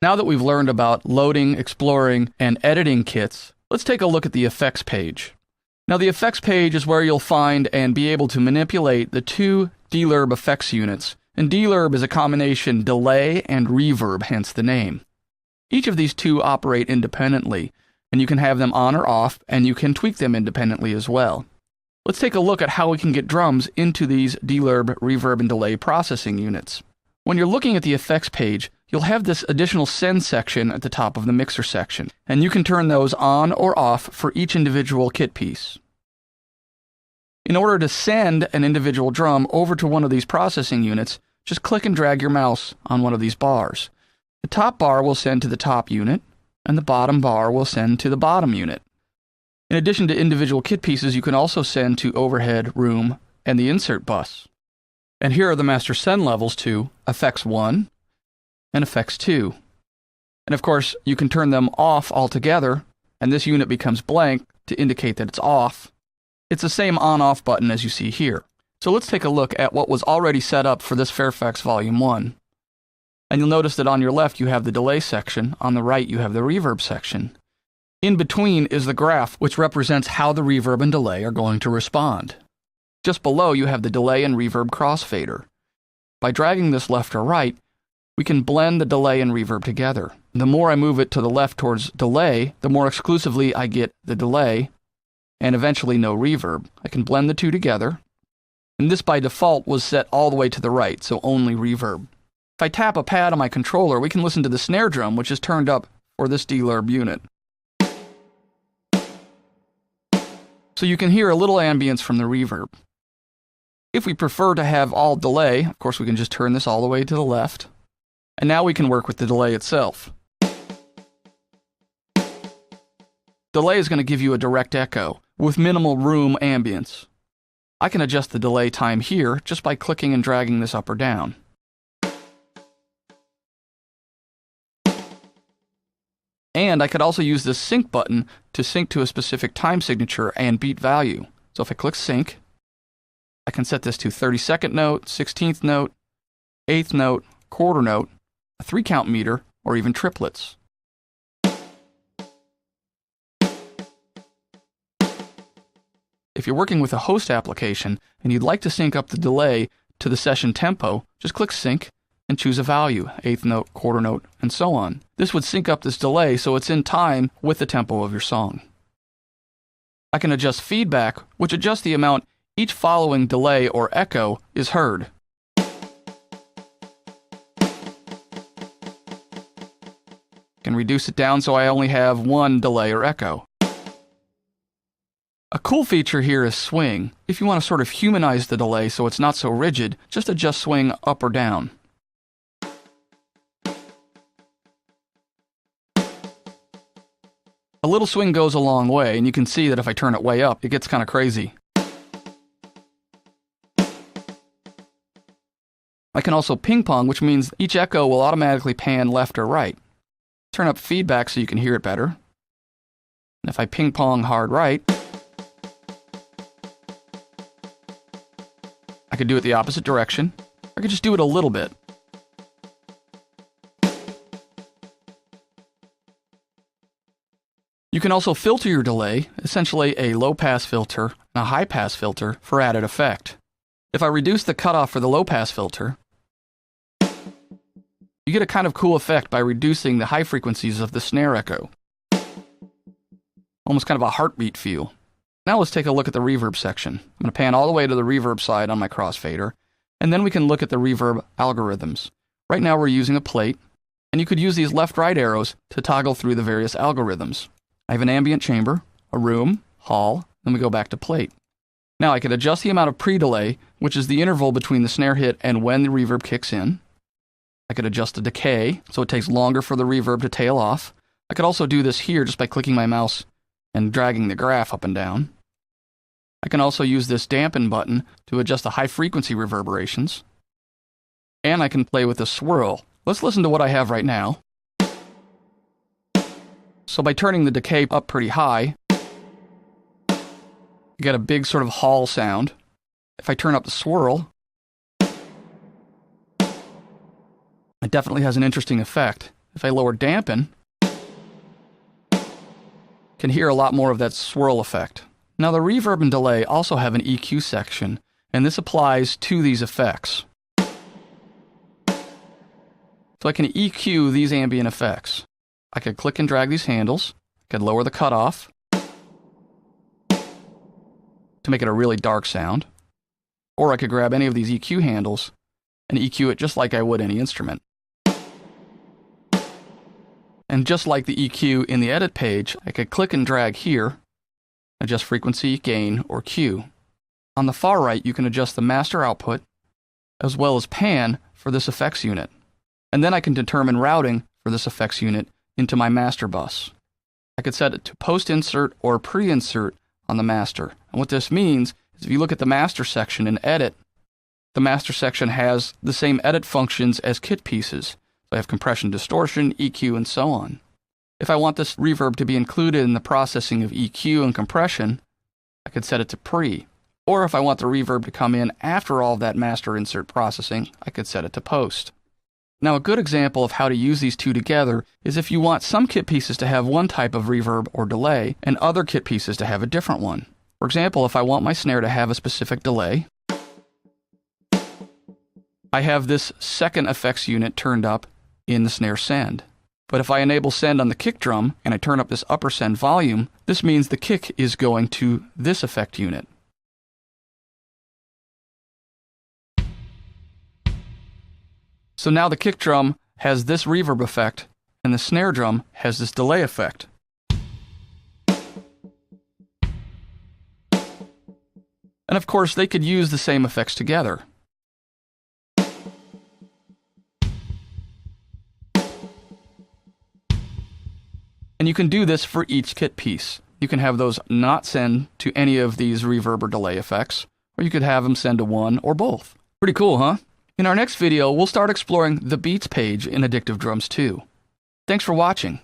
Now that we've learned about loading, exploring, and editing kits, let's take a look at the effects page. Now the effects page is where you'll find and be able to manipulate the two delurb effects units, and delurb is a combination delay and reverb, hence the name. Each of these two operate independently, and you can have them on or off, and you can tweak them independently as well. Let's take a look at how we can get drums into these delurb, reverb, and delay processing units. When you're looking at the effects page, you'll have this additional send section at the top of the mixer section, and you can turn those on or off for each individual kit piece. In order to send an individual drum over to one of these processing units, just click and drag your mouse on one of these bars. The top bar will send to the top unit, and the bottom bar will send to the bottom unit. In addition to individual kit pieces, you can also send to overhead, room, and the insert bus. And here are the master send levels to effects 1 and effects 2. And of course, you can turn them off altogether, and this unit becomes blank to indicate that it's off. It's the same on-off button as you see here. So let's take a look at what was already set up for this Fairfax Volume 1. And you'll notice that on your left you have the delay section, on the right you have the reverb section. In between is the graph, which represents how the reverb and delay are going to respond. Just below you have the delay and reverb crossfader. By dragging this left or right, we can blend the delay and reverb together. The more I move it to the left towards delay, the more exclusively I get the delay, and eventually no reverb. I can blend the two together, and this by default was set all the way to the right, so only reverb. If I tap a pad on my controller, we can listen to the snare drum, which is turned up for this delurb unit. So you can hear a little ambience from the reverb. If we prefer to have all delay, of course we can just turn this all the way to the left, and now we can work with the delay itself. Delay is going to give you a direct echo with minimal room ambience. I can adjust the delay time here just by clicking and dragging this up or down. And I could also use this sync button to sync to a specific time signature and beat value. So if I click sync, I can set this to 32nd note, 16th note, 8th note, quarter note, a 3-count meter, or even triplets. If you're working with a host application and you'd like to sync up the delay to the session tempo, just click sync and choose a value, 8th note, quarter note, and so on. This would sync up this delay so it's in time with the tempo of your song. I can adjust feedback, which adjusts the amount each following delay or echo is heard. I can reduce it down so I only have one delay or echo. A cool feature here is swing. If you want to sort of humanize the delay so it's not so rigid, just adjust swing up or down. A little swing goes a long way, and you can see that if I turn it way up, it gets kind of crazy. I can also ping pong, which means each echo will automatically pan left or right. Turn up feedback so you can hear it better. And if I ping pong hard right, I could do it the opposite direction. I could just do it a little bit. You can also filter your delay, essentially a low-pass filter and a high-pass filter for added effect. If I reduce the cutoff for the low-pass filter, you get a kind of cool effect by reducing the high frequencies of the snare echo. Almost kind of a heartbeat feel. Now let's take a look at the reverb section. I'm going to pan all the way to the reverb side on my crossfader, and then we can look at the reverb algorithms. Right now we're using a plate, and you could use these left-right arrows to toggle through the various algorithms. I have an ambient chamber, a room, hall, then we go back to plate. Now I could adjust the amount of pre-delay, which is the interval between the snare hit and when the reverb kicks in. I could adjust the decay, so it takes longer for the reverb to tail off. I could also do this here just by clicking my mouse and dragging the graph up and down. I can also use this dampen button to adjust the high frequency reverberations. And I can play with the swirl. Let's listen to what I have right now. So by turning the decay up pretty high, you get a big sort of hall sound. If I turn up the swirl, it definitely has an interesting effect. If I lower dampen, can hear a lot more of that swirl effect. Now the reverb and delay also have an EQ section, and this applies to these effects. So I can EQ these ambient effects. I could click and drag these handles, I could lower the cutoff to make it a really dark sound, or I could grab any of these EQ handles and EQ it just like I would any instrument. And just like the EQ in the edit page, I could click and drag here, adjust frequency, gain, or Q. On the far right, you can adjust the master output as well as pan for this effects unit. And then I can determine routing for this effects unit into my master bus. I could set it to post-insert or pre-insert on the master. And what this means is if you look at the master section in edit, the master section has the same edit functions as kit pieces. So I have compression, distortion, EQ, and so on. If I want this reverb to be included in the processing of EQ and compression, I could set it to pre. Or if I want the reverb to come in after all of that master insert processing, I could set it to post. Now a good example of how to use these two together is if you want some kit pieces to have one type of reverb or delay and other kit pieces to have a different one. For example, if I want my snare to have a specific delay, I have this second effects unit turned up in the snare send. But if I enable send on the kick drum and I turn up this upper send volume, this means the kick is going to this effect unit. So now the kick drum has this reverb effect, and the snare drum has this delay effect. And of course, they could use the same effects together. And you can do this for each kit piece. You can have those not send to any of these reverb or delay effects, or you could have them send to one or both. Pretty cool, huh? In our next video, we'll start exploring the Beats page in Addictive Drums 2. Thanks for watching.